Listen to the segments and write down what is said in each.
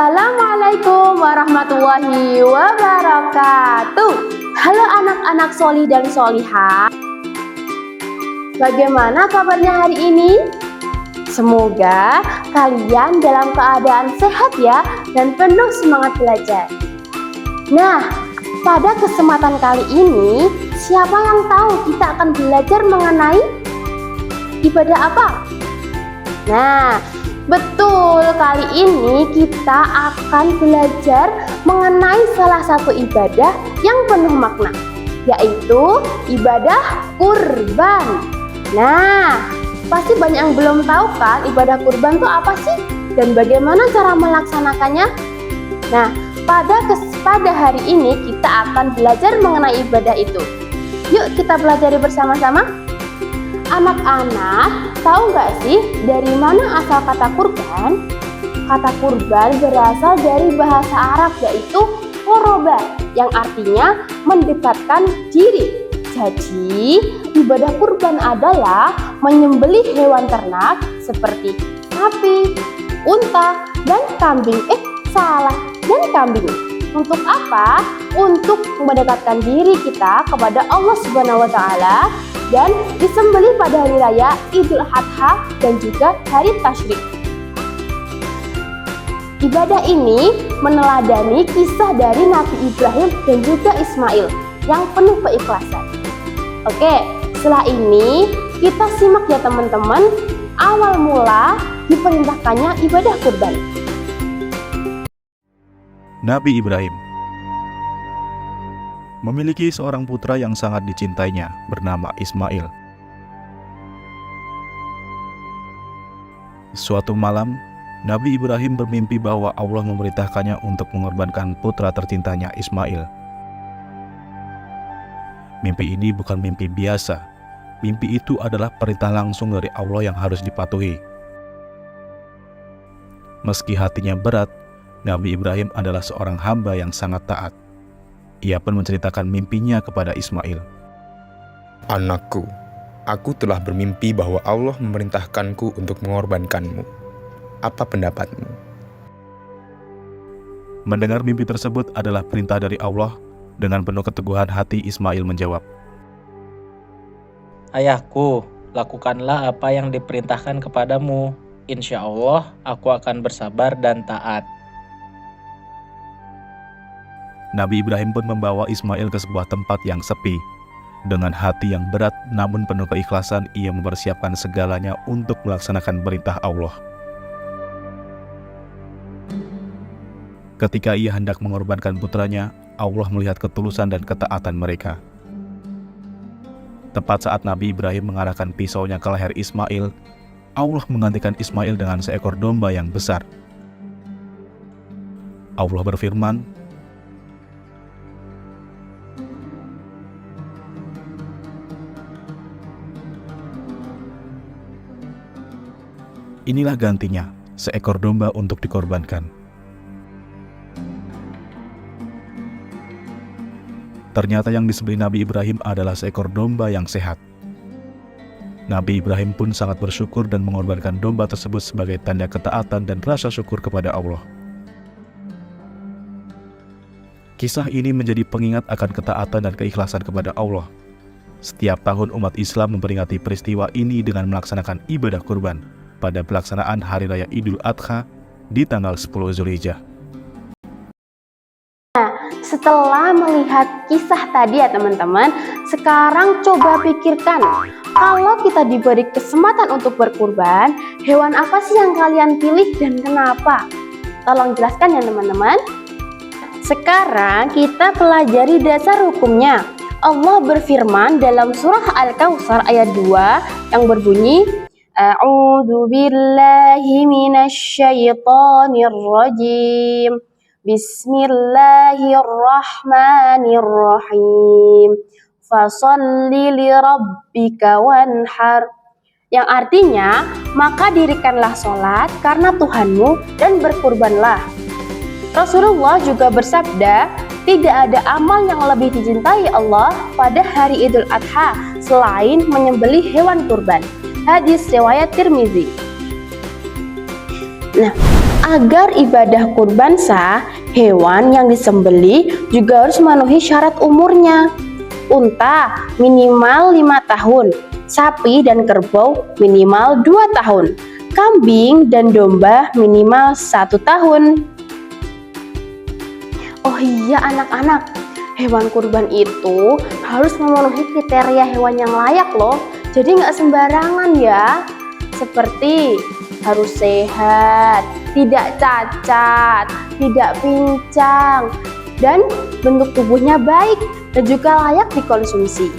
Assalamualaikum warahmatullahi wabarakatuh. Halo anak-anak solih dan solihah. Bagaimana kabarnya hari ini? Semoga kalian dalam keadaan sehat ya dan penuh semangat belajar. Nah, pada kesempatan kali ini, siapa yang tahu kita akan belajar mengenai ibadah apa? Nah, betul, kali ini kita akan belajar mengenai salah satu ibadah yang penuh makna, yaitu ibadah kurban. Nah, pasti banyak yang belum tahu kan ibadah kurban itu apa sih dan bagaimana cara melaksanakannya. Nah, pada hari ini kita akan belajar mengenai ibadah itu. Yuk kita pelajari bersama-sama. Anak-anak, tahu nggak sih dari mana asal kata kurban? Kata kurban berasal dari bahasa Arab yaitu qoroba, yang artinya mendekatkan diri. Jadi, ibadah kurban adalah menyembelih hewan ternak seperti sapi, unta, dan kambing. Dan kambing. Untuk apa? Untuk mendekatkan diri kita kepada Allah Subhanahu wa Ta'ala dan disembelih pada hari raya Idul Adha dan juga hari Tasyrik. Ibadah ini meneladani kisah dari Nabi Ibrahim dan juga Ismail yang penuh keikhlasan. Oke, setelah ini kita simak ya teman-teman awal mula diperintahkannya ibadah kurban. Nabi Ibrahim memiliki seorang putra yang sangat dicintainya bernama Ismail. Suatu malam, Nabi Ibrahim bermimpi bahwa Allah memerintahkannya untuk mengorbankan putra tercintanya Ismail. Mimpi ini bukan mimpi biasa. Mimpi itu adalah perintah langsung dari Allah yang harus dipatuhi. Meski hatinya berat, Nabi Ibrahim adalah seorang hamba yang sangat taat. Ia pun menceritakan mimpinya kepada Ismail. Anakku, aku telah bermimpi bahwa Allah memerintahkanku untuk mengorbankanmu. Apa pendapatmu? Mendengar mimpi tersebut adalah perintah dari Allah. Dengan penuh keteguhan hati Ismail menjawab, Ayahku, lakukanlah apa yang diperintahkan kepadamu. Insya Allah, aku akan bersabar dan taat. Nabi Ibrahim pun membawa Ismail ke sebuah tempat yang sepi. Dengan hati yang berat namun penuh keikhlasan, ia mempersiapkan segalanya untuk melaksanakan perintah Allah. Ketika ia hendak mengorbankan putranya, Allah melihat ketulusan dan ketaatan mereka. Tepat saat Nabi Ibrahim mengarahkan pisaunya ke leher Ismail, Allah menggantikan Ismail dengan seekor domba yang besar. Allah berfirman, "Inilah gantinya, seekor domba untuk dikorbankan." Ternyata yang disembelih Nabi Ibrahim adalah seekor domba yang sehat. Nabi Ibrahim pun sangat bersyukur dan mengorbankan domba tersebut sebagai tanda ketaatan dan rasa syukur kepada Allah. Kisah ini menjadi pengingat akan ketaatan dan keikhlasan kepada Allah. Setiap tahun umat Islam memperingati peristiwa ini dengan melaksanakan ibadah kurban pada pelaksanaan Hari Raya Idul Adha di tanggal 10 Zulhijjah. Setelah melihat kisah tadi ya teman-teman, sekarang coba pikirkan, kalau kita diberi kesempatan untuk berkurban, hewan apa sih yang kalian pilih dan kenapa? Tolong jelaskan ya teman-teman. Sekarang kita pelajari dasar hukumnya. Allah berfirman dalam surah Al-Kautsar ayat 2 yang berbunyi, A'udzu billahi minasyaitonir rajim. Bismillahirrahmanirrahim. Fasholli lirabbika wanhar. Yang artinya, maka dirikanlah sholat karena Tuhanmu dan berkurbanlah. Rasulullah juga bersabda, tidak ada amal yang lebih dicintai Allah pada hari Idul Adha selain menyembelih hewan kurban. Hadis riwayat Tirmizi. Nah, Agar ibadah kurban sah, hewan yang disembelih juga harus memenuhi syarat umurnya. Unta minimal 5 tahun, sapi dan kerbau minimal 2 tahun, kambing dan domba minimal 1 tahun. Oh iya anak-anak, hewan kurban itu harus memenuhi kriteria hewan yang layak loh. Jadi nggak sembarangan ya. Seperti harus sehat, tidak cacat, tidak pincang, dan bentuk tubuhnya baik dan juga layak dikonsumsi.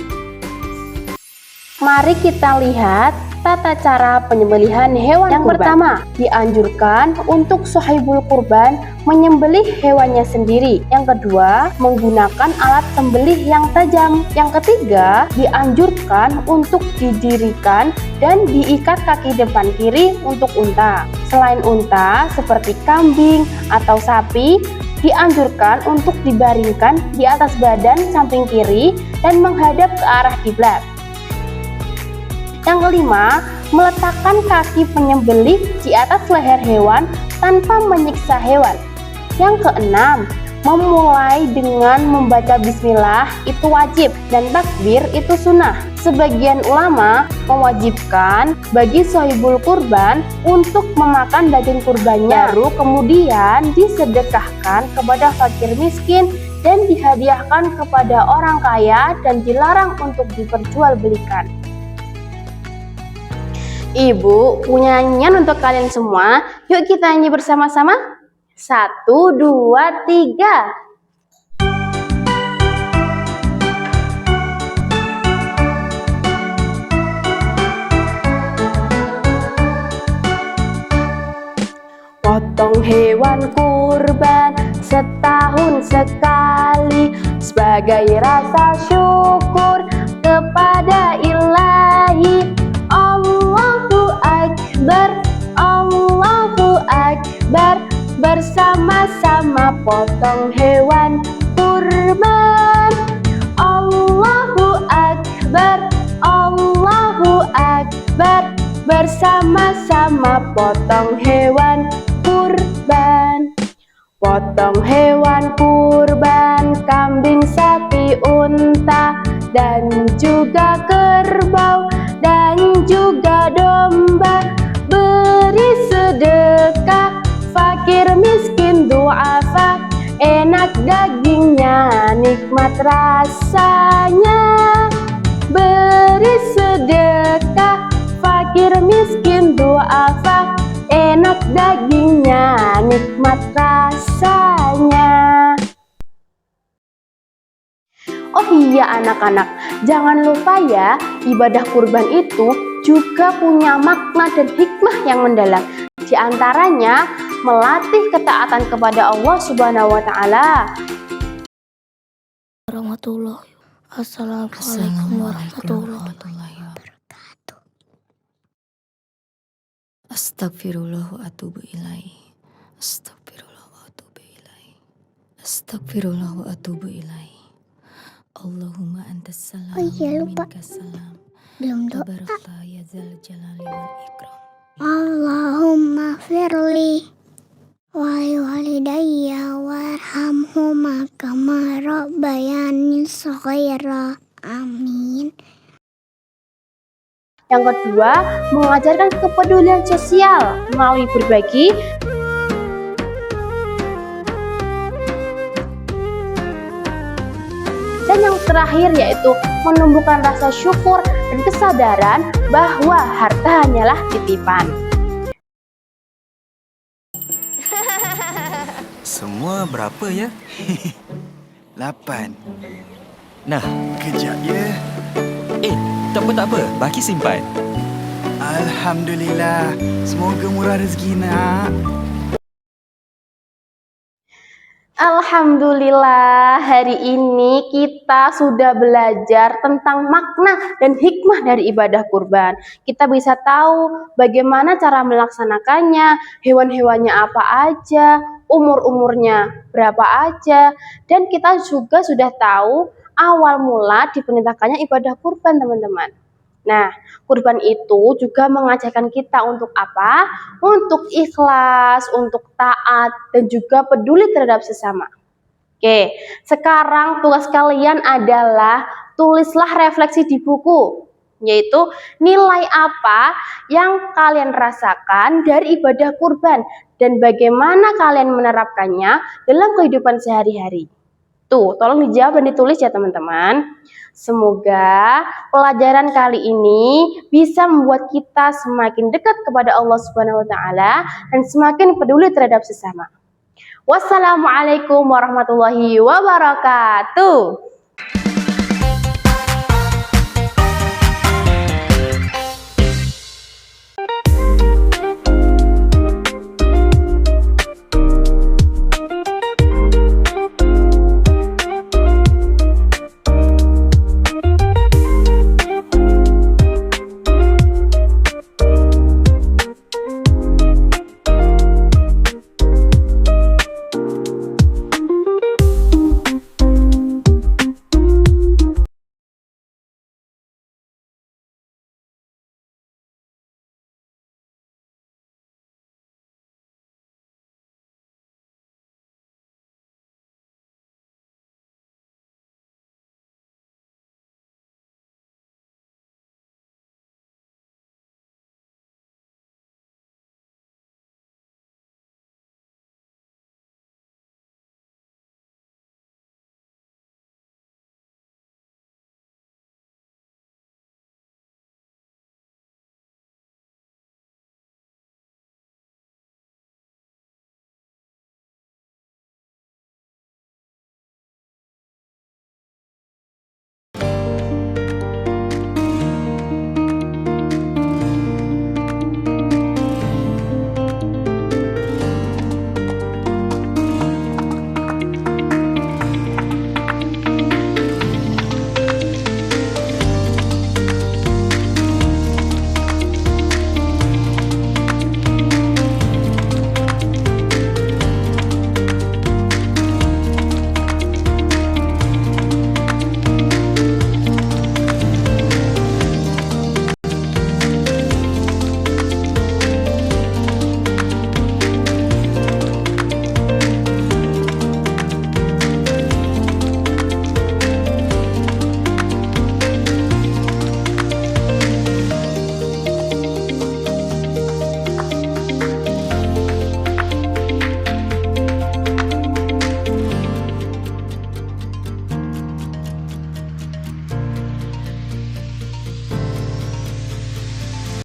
Mari kita lihat tata cara penyembelihan hewan yang kurban. Pertama, dianjurkan untuk sahibul kurban menyembelih hewannya sendiri. Yang kedua, menggunakan alat sembelih yang tajam. Yang ketiga, dianjurkan untuk didirikan dan diikat kaki depan kiri untuk unta. Selain unta, seperti kambing atau sapi, dianjurkan untuk dibaringkan di atas badan samping kiri dan menghadap ke arah kiblat. Yang kelima, meletakkan kaki penyembelih di atas leher hewan tanpa menyiksa hewan. Yang keenam, memulai dengan membaca bismillah itu wajib dan takbir itu sunnah. Sebagian ulama mewajibkan bagi sahibul kurban untuk memakan daging kurbannya, baru kemudian disedekahkan kepada fakir miskin dan dihadiahkan kepada orang kaya dan dilarang untuk diperjualbelikan. Ibu punya nyanyian untuk kalian semua. Yuk kita nyanyi bersama-sama. 1, 2, 3. Potong hewan kurban setahun sekali sebagai rasa syukur kepada Ilahi. Allahu Akbar, Allahu Akbar, bersama-sama potong hewan kurban. Allahu Akbar, Allahu Akbar, bersama-sama potong hewan kurban. Potong hewan kurban, kambing, sapi, unta, dan juga kerbau, dan juga domba. Beri sedekah, fakir miskin du'afa, enak dagingnya, nikmat rasanya. Beri sedekah, fakir miskin du'afa, enak dagingnya, nikmat rasanya. Oh iya anak-anak, jangan lupa ya, ibadah kurban itu juga punya makna dan hikmah yang mendalam. Di antaranya melatih ketaatan kepada Allah Subhanahu wa taala. Assalamualaikum warahmatullahi wabarakatuh. Astagfirullah wa atubu ilaih. Astagfirullah wa atubu ilaih. Astagfirullah wa atubu ilaih. Allahumma antas salam wa minkas salam. Belum doa. Tabarakta ya zal jalali wal ikram. Allahumma firli walidayya warhamhuma kama rabbayani shaghira. Amin. Yang kedua, mengajarkan kepedulian sosial melalui berbagi. Dan yang terakhir yaitu menumbuhkan rasa syukur dan kesadaran bahwa harta hanyalah titipan. Semua berapa ya? 8. Nah, kejap ya. Tak apa, baki simpan. Alhamdulillah. Semoga murah rezeki nak. Alhamdulillah, hari ini kita sudah belajar tentang makna dan hikmah dari ibadah kurban. Kita bisa tahu bagaimana cara melaksanakannya, hewan-hewannya apa aja, umur-umurnya berapa aja, dan kita juga sudah tahu awal mula diperintahkannya ibadah kurban, teman-teman. Nah, kurban itu juga mengajarkan kita untuk apa? Untuk ikhlas, untuk taat, dan juga peduli terhadap sesama. Oke, sekarang tugas kalian adalah tulislah refleksi di buku, yaitu nilai apa yang kalian rasakan dari ibadah kurban dan bagaimana kalian menerapkannya dalam kehidupan sehari-hari. Tuh, tolong dijawab dan ditulis ya teman-teman. Semoga pelajaran kali ini bisa membuat kita semakin dekat kepada Allah Subhanahu wa taala dan semakin peduli terhadap sesama. Wassalamualaikum warahmatullahi wabarakatuh.